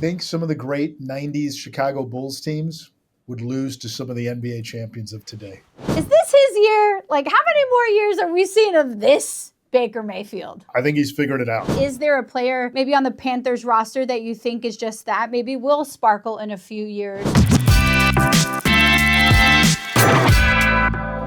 think some of the great 90s Chicago Bulls teams would lose to some of the NBA champions of today. Is this his year? Like, how many more years are we seeing of this Baker Mayfield? I think he's figured it out. Is there a player maybe on the Panthers roster that you think is just that? Maybe will sparkle in a few years?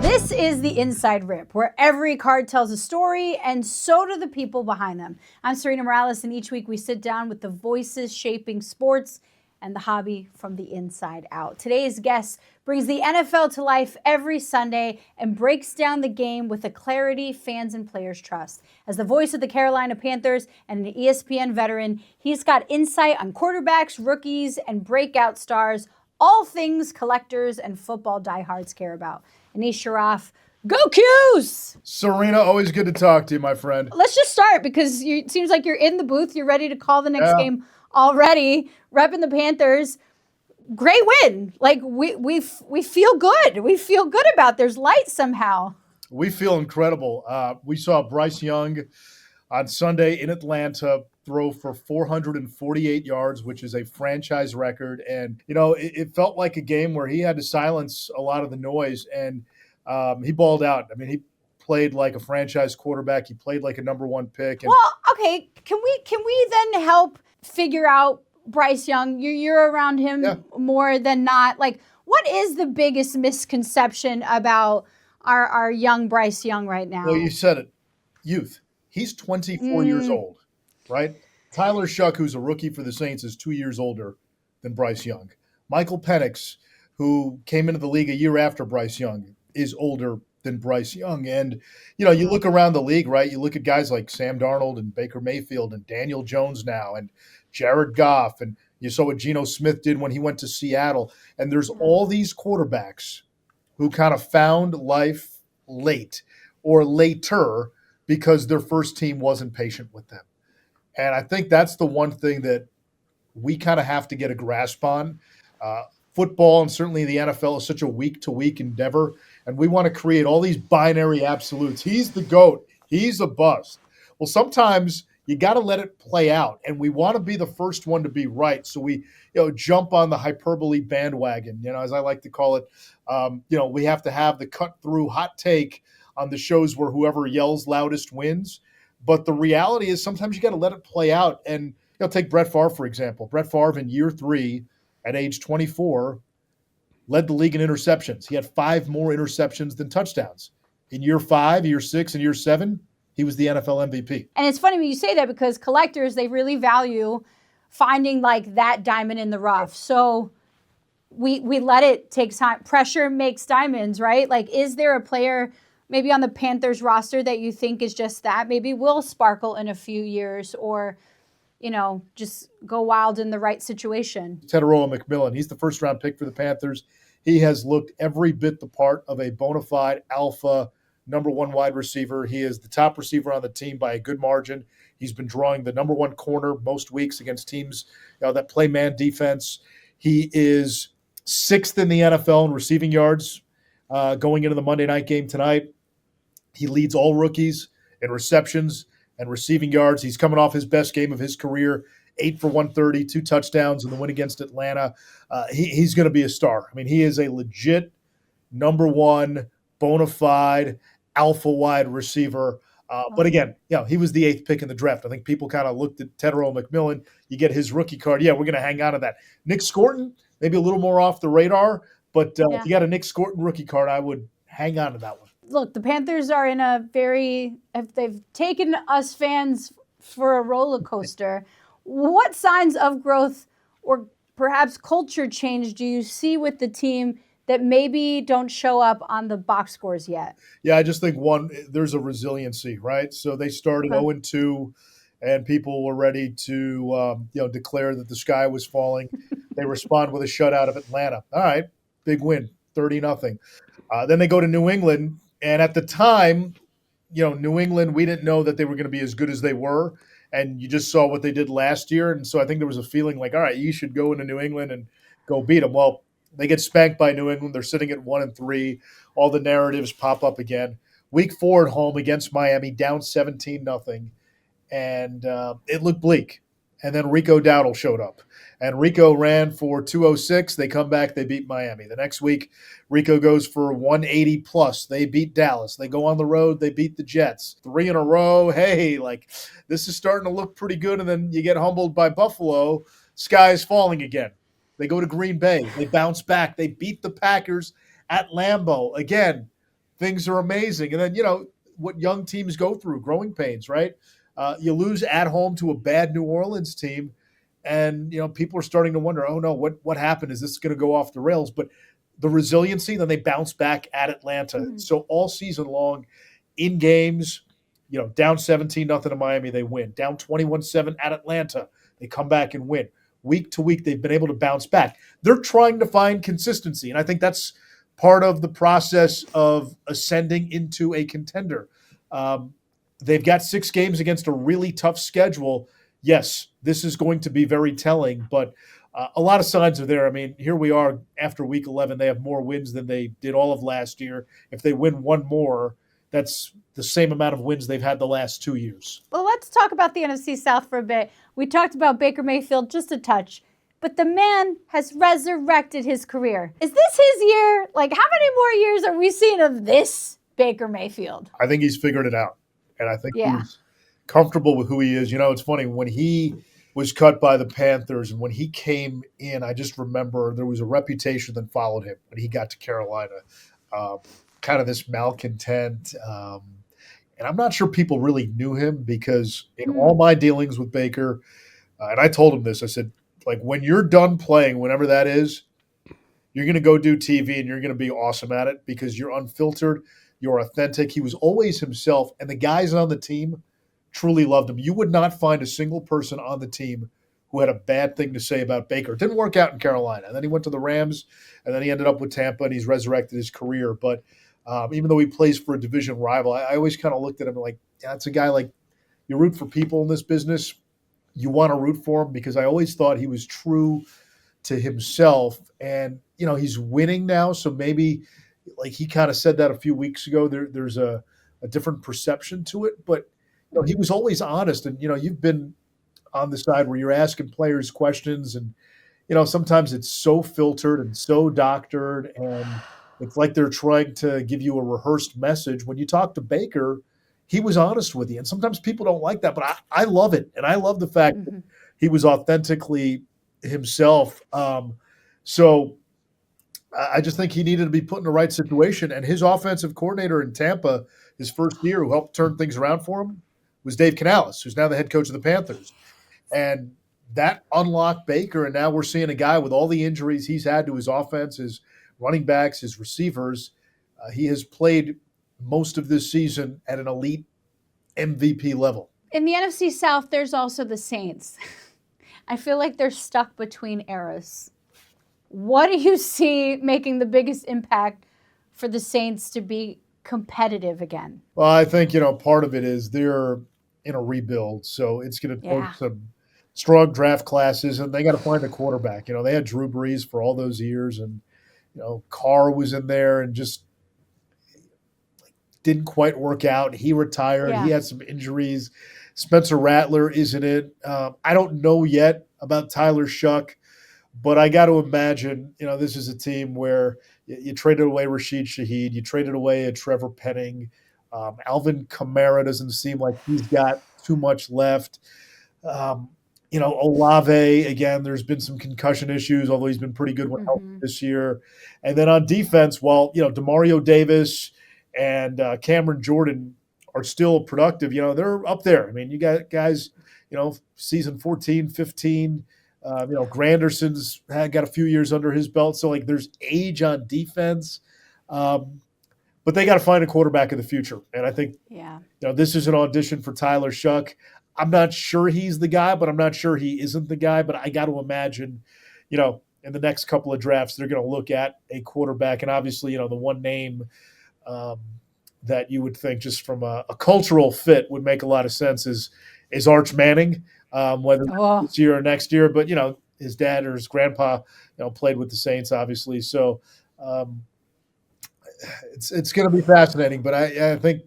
This is the Inside Rip, where every card tells a story, and so do the people behind them. I'm Serena Morales, and each week we sit down with the voices shaping sports and the hobby from the inside out. Today's guest brings the NFL to life every Sunday and breaks down the game with a clarity fans and players trust. As the voice of the Carolina Panthers and an ESPN veteran, he's got insight on quarterbacks, rookies, and breakout stars, all things collectors and football diehards care about. Anish, Shroff, go Qs! Serena, always good to talk to you, my friend. Let's just start because it seems like you're in the booth. You're ready to call the next game already. Repping the Panthers. Great win. Like, we feel good. We feel good about there's light somehow. We feel incredible. We saw Bryce Young on Sunday in Atlanta throw for 448 yards, which is a franchise record. And, you know, it felt like a game where he had to silence a lot of the noise, and he balled out. I mean, he played like a franchise quarterback. He played like a number one pick. And well, okay. Can we then help figure out Bryce Young? You're around him more than not. Like, what is the biggest misconception about our young Bryce Young right now? Well, you said it. Youth. He's 24 years old, right? Tyler Shuck, who's a rookie for the Saints, is 2 years older than Bryce Young. Michael Penix, who came into the league a year after Bryce Young, is older than Bryce Young. And, you know, you look around the league, right? You look at guys like Sam Darnold and Baker Mayfield and Daniel Jones now and Jared Goff, and you saw what Geno Smith did when he went to Seattle. And there's all these quarterbacks who kind of found life late or later because their first team wasn't patient with them. And I think that's the one thing that we kind of have to get a grasp on. Football, and certainly the NFL, is such a week-to-week endeavor, and we want to create all these binary absolutes. He's the GOAT. He's a bust. Well, sometimes you got to let it play out, and we want to be the first one to be right. So we, jump on the hyperbole bandwagon, as I like to call it. We have to have the cut-through hot take on the shows where whoever yells loudest wins. But the reality is sometimes you got to let it play out. And take Brett Favre, for example. Brett Favre in year 3 at age 24 led the league in interceptions. He had 5 more interceptions than touchdowns. In year 5, year 6, and year 7, he was the NFL MVP. And it's funny when you say that because collectors, they really value finding like that diamond in the rough. So we let it take time. Pressure makes diamonds, right? Like, is there a player maybe on the Panthers roster that you think is just that? Maybe will sparkle in a few years or, just go wild in the right situation? Tetairoa McMillan, he's the first-round pick for the Panthers. He has looked every bit the part of a bona fide alpha number 1 wide receiver. He is the top receiver on the team by a good margin. He's been drawing the number 1 corner most weeks against teams that play man defense. He is 6th in the NFL in receiving yards going into the Monday night game tonight. He leads all rookies in receptions and receiving yards. He's coming off his best game of his career, 8 for 130, 2 touchdowns in the win against Atlanta. He's going to be a star. I mean, he is a legit number 1 bona fide alpha wide receiver. But again, he was the 8th pick in the draft. I think people kind of looked at Tetairoa McMillan. You get his rookie card. Yeah, we're going to hang on to that. Nick Scorton, maybe a little more off the radar, but if you got a Nick Scorton rookie card, I would hang on to that one. Look, the Panthers are in they've taken us fans for a roller coaster. What signs of growth or perhaps culture change do you see with the team that maybe don't show up on the box scores yet? Yeah, I just think there's a resiliency, right? So they started 0-2, and people were ready to declare that the sky was falling. They respond with a shutout of Atlanta. All right, big win, 30-0. Then they go to New England, and at the time, New England, we didn't know that they were going to be as good as they were, and you just saw what they did last year, and so I think there was a feeling like, all right, you should go into New England and go beat them. Well, they get spanked by New England. They're sitting at 1-3. All the narratives pop up again. Week 4 at home against Miami, down 17-0, and it looked bleak. And then Rico Dowdle showed up. And Rico ran for 206. They come back, they beat Miami. The next week, Rico goes for 180 plus. They beat Dallas. They go on the road, they beat the Jets. 3 in a row. Hey, like this is starting to look pretty good. And then you get humbled by Buffalo. Sky is falling again. They go to Green Bay. They bounce back. They beat the Packers at Lambeau. Again, things are amazing. And then, what young teams go through, growing pains, right? You lose at home to a bad New Orleans team, and people are starting to wonder, oh no, what happened? Is this going to go off the rails? But the resiliency, then they bounce back at Atlanta. Mm-hmm. So all season long, in games, down 17-0 to Miami, they win. Down 21-7 at Atlanta, they come back and win. Week to week, they've been able to bounce back. They're trying to find consistency, and I think that's part of the process of ascending into a contender. They've got 6 games against a really tough schedule. Yes, this is going to be very telling, but a lot of signs are there. I mean, here we are after week 11. They have more wins than they did all of last year. If they win one more, that's the same amount of wins they've had the last 2 years. Well, let's talk about the NFC South for a bit. We talked about Baker Mayfield just a touch, but the man has resurrected his career. Is this his year? Like, how many more years are we seeing of this Baker Mayfield? I think he's figured it out, and I think he's comfortable with who he is. It's funny, when he was cut by the Panthers and when he came in, I just remember there was a reputation that followed him when he got to Carolina, kind of this malcontent. And I'm not sure people really knew him because in all my dealings with Baker, and I told him this, I said, like, when you're done playing, whenever that is, you're going to go do TV and you're going to be awesome at it because you're unfiltered, you're authentic. He was always himself, and the guys on the team truly loved him. You would not find a single person on the team who had a bad thing to say about Baker. It didn't work out in Carolina. And then he went to the Rams, and then he ended up with Tampa, and he's resurrected his career. But even though he plays for a division rival, I always kind of looked at him like, that's a guy, like, you root for people in this business. You want to root for him because I always thought he was true to himself. And, he's winning now. So maybe, like he kind of said that a few weeks ago, there's a different perception to it. But, he was always honest. And, you've been on the side where you're asking players questions and, sometimes it's so filtered and so doctored and it's like they're trying to give you a rehearsed message. When you talk to Baker, he was honest with you. And sometimes people don't like that, but I love it. And I love the fact that he was authentically himself. So I just think he needed to be put in the right situation. And his offensive coordinator in Tampa, his first year, who helped turn things around for him, was Dave Canales, who's now the head coach of the Panthers. And that unlocked Baker, and now we're seeing a guy with all the injuries he's had to his offense, his running backs, his receivers. He has played most of this season at an elite MVP level. In the NFC South, there's also the Saints. I feel like they're stuck between eras. What do you see making the biggest impact for the Saints to be competitive again? Well, I think, part of it is they're in a rebuild, so it's going to take some strong draft classes, and they got to find a quarterback. They had Drew Brees for all those years, and, Carr was in there and just didn't quite work out. He retired. Yeah. He had some injuries. Spencer Rattler isn't it. I don't know yet about Tyler Shuck, but I got to imagine, this is a team where you traded away Rashid Shaheed. You traded away a Trevor Penning. Alvin Kamara doesn't seem like he's got too much left. Olave, again, there's been some concussion issues, although he's been pretty good when healthy this year. And then on defense, while, DeMario Davis and Cameron Jordan are still productive, they're up there. I mean, you got guys, season 14, 15, Granderson's got a few years under his belt. So, like, there's age on defense. But they got to find a quarterback in the future. And I think, this is an audition for Tyler Shuck. I'm not sure he's the guy, but I'm not sure he isn't the guy. But I got to imagine, in the next couple of drafts, they're going to look at a quarterback. And obviously, the one name that you would think just from a cultural fit would make a lot of sense is Arch Manning, whether this year or next year. But, his dad or his grandpa, played with the Saints, obviously. So it's going to be fascinating. But I think,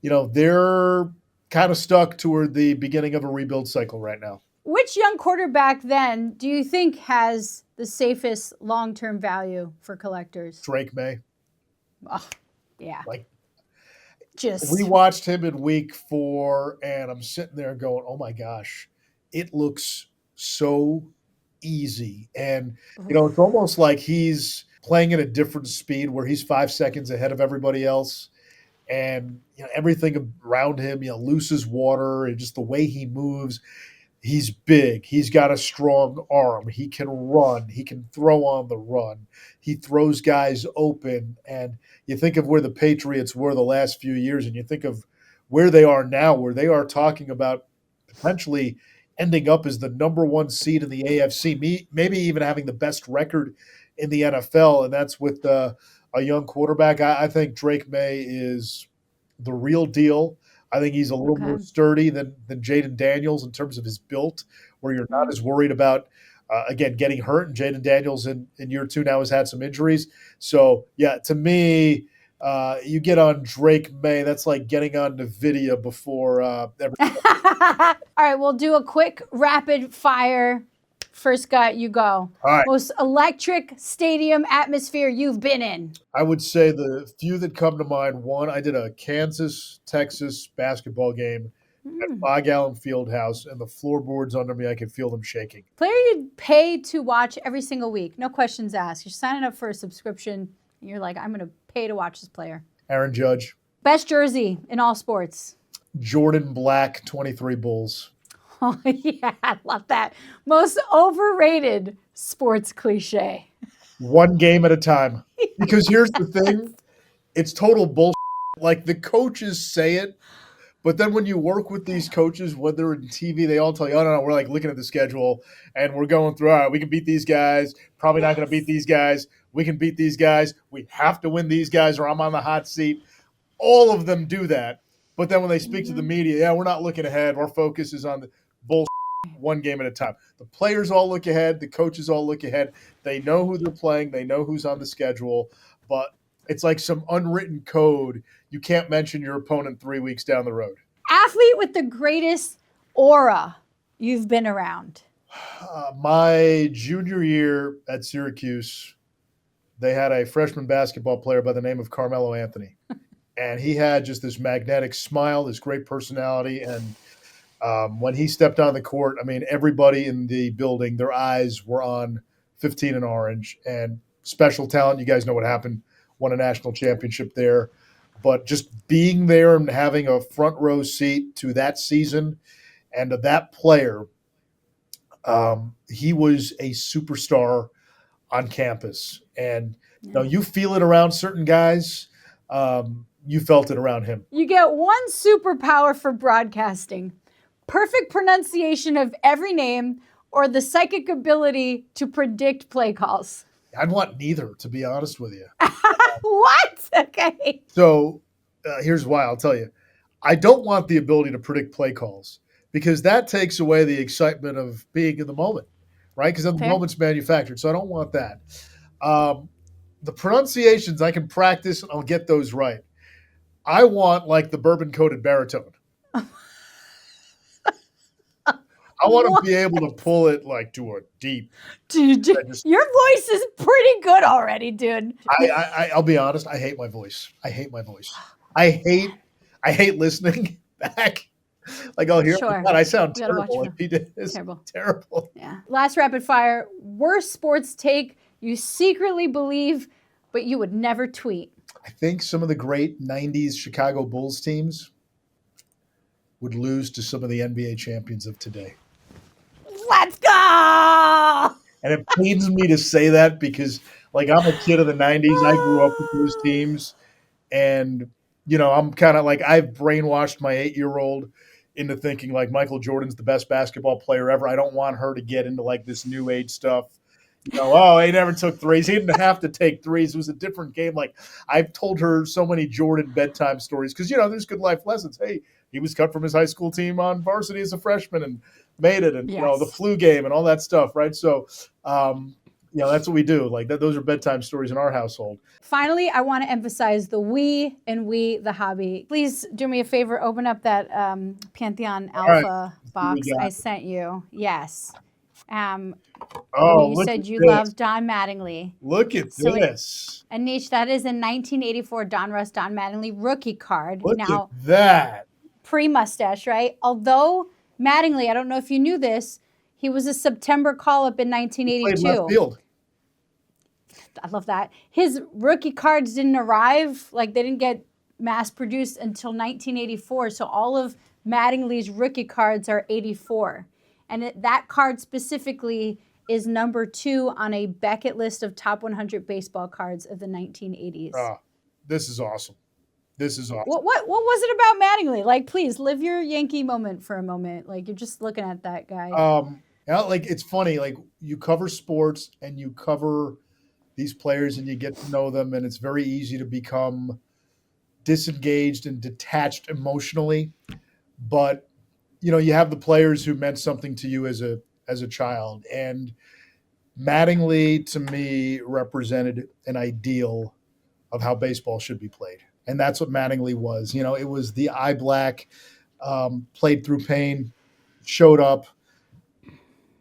they're kind of stuck toward the beginning of a rebuild cycle right now. Which young quarterback then do you think has the safest long-term value for collectors? Drake Maye. Oh, yeah. Like, Just we watched him in week 4, and I'm sitting there going, oh my gosh, it looks so easy. And, it's almost like he's playing at a different speed where he's 5 seconds ahead of everybody else. And everything around him, loose as water, and just the way he moves. He's big. He's got a strong arm. He can run. He can throw on the run. He throws guys open. And you think of where the Patriots were the last few years, and you think of where they are now, where they are talking about potentially ending up as the number 1 seed in the AFC, maybe even having the best record in the NFL, and that's with a young quarterback. I think Drake Maye is the real deal. I think he's a little more sturdy than Jaden Daniels in terms of his build, where you're not as worried about, again, getting hurt. And Jaden Daniels in year 2 now has had some injuries. So, yeah, to me, you get on Drake Maye, that's like getting on NVIDIA before everything. All right, we'll do a quick rapid fire. First gut, you go. All right. Most electric stadium atmosphere you've been in? I would say the few that come to mind. One, I did a Kansas-Texas basketball game at Bog Allen Fieldhouse, and the floorboards under me, I could feel them shaking. Player you'd pay to watch every single week, no questions asked. You're signing up for a subscription, and you're like, I'm going to pay to watch this player. Aaron Judge. Best jersey in all sports? Jordan Black, 23 Bulls. Oh, yeah, I love that. Most overrated sports cliche? One game at a time. Because here's the thing. It's total bullshit. Like, the coaches say it, but then when you work with these coaches, when they're in TV, they all tell you, oh, no, we're like looking at the schedule, and we're going through, all right, we can beat these guys. Probably not going to beat these guys. We can beat these guys. We have to win these guys or I'm on the hot seat. All of them do that. But then when they speak to the media, yeah, we're not looking ahead. Our focus is on the bullshit, one game at a time. The players all look ahead. The coaches all look ahead. They know who they're playing. They know who's on the schedule. But it's like some unwritten code. You can't mention your opponent 3 weeks down the road. Athlete with the greatest aura you've been around? My junior year at Syracuse, they had a freshman basketball player by the name of Carmelo Anthony. And he had just this magnetic smile, this great personality. And when he stepped on the court, I mean, everybody in the building, their eyes were on 15 and orange. And special talent, you guys know what happened, won a national championship there. But just being there and having a front row seat to that season and to that player, he was a superstar on campus. And you feel it around certain guys. You felt it around him. You get one superpower for broadcasting: perfect pronunciation of every name or the psychic ability to predict play calls. I'd want neither, to be honest with you. What? Okay. So here's why. I'll tell you. I don't want the ability to predict play calls because that takes away the excitement of being in the moment, right? Because then the moment's manufactured. So I don't want that. The pronunciations, I can practice and I'll get those right. I want like the bourbon-coated baritone. I want to be able to pull it like to a deep. Dude, your voice is pretty good already, dude. I'll be honest. I hate my voice. I hate listening back. Like I'll hear, God, I sound terrible. It's terrible. Yeah. Last rapid fire. Worst sports take you secretly believe, but you would never tweet. I think some of the great 90s Chicago Bulls teams would lose to some of the NBA champions of today. Let's go! And it pains me to say that because, like, I'm a kid of the 90s. I grew up with those teams. And, I'm kind of like, I've brainwashed my 8-year-old into thinking, like, Michael Jordan's the best basketball player ever. I don't want her to get into, like, this new age stuff. He never took threes. He didn't have to take threes. It was a different game. Like, I've told her so many Jordan bedtime stories because, there's good life lessons. Hey, he was cut from his high school team on varsity as a freshman and made it, and, the flu game and all that stuff, right? So, that's what we do. Like those are bedtime stories in our household. Finally, I want to emphasize the we and we, the hobby. Please do me a favor, open up that Pantheon Alpha box I sent you. Yes. You said you love Don Mattingly. Look at this. Anish, that is a 1984 Don Mattingly rookie card. Look at that. Pre-mustache, right? Although Mattingly, I don't know if you knew this, he was a September call-up in 1982. He played left field. I love that. His rookie cards didn't arrive, like they didn't get mass-produced until 1984. So all of Mattingly's rookie cards are 84. And that card specifically is number 2 on a Beckett list of top 100 baseball cards of the 1980s. This is awesome. This is awesome. What was it about Mattingly? Like, please live your Yankee moment for a moment. Like, you're just looking at that guy. Like it's funny. Like you cover sports and you cover these players and you get to know them, and it's very easy to become disengaged and detached emotionally. But you have the players who meant something to you as a child, and Mattingly to me represented an ideal of how baseball should be played. And that's what Mattingly was. It was the eye black, played through pain, showed up.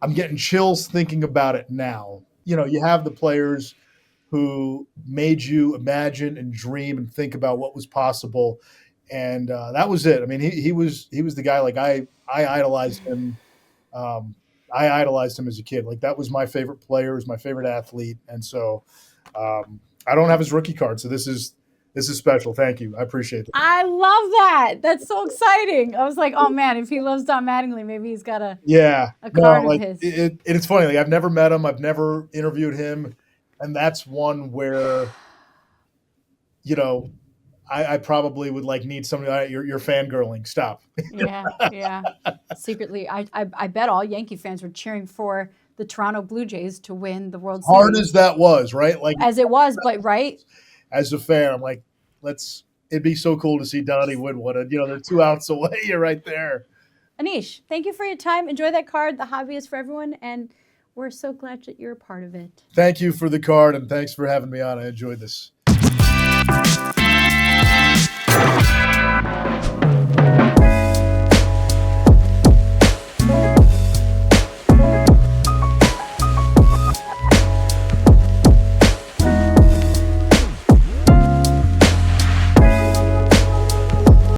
I'm getting chills thinking about it now. You have the players who made you imagine and dream and think about what was possible. And that was it. I mean, he was the guy. Like I idolized him. I idolized him as a kid. Like that was my favorite player, was my favorite athlete. And so I don't have his rookie card. So this is special. Thank you. I appreciate it. I love that. That's so exciting. I was like, oh man, if he loves Don Mattingly, maybe he's got a card of his. It's funny. Like I've never met him. I've never interviewed him. And that's one where, I probably would need somebody. You're fangirling. Stop. Yeah. Secretly, I bet all Yankee fans were cheering for the Toronto Blue Jays to win the World Series. Hard as that was, right? As it was, but right. As a fan, I'm like, it'd be so cool to see Donnie win one. They're 2 outs away. You're right there. Anish, thank you for your time. Enjoy that card. The hobby is for everyone, and we're so glad that you're a part of it. Thank you for the card, and thanks for having me on. I enjoyed this.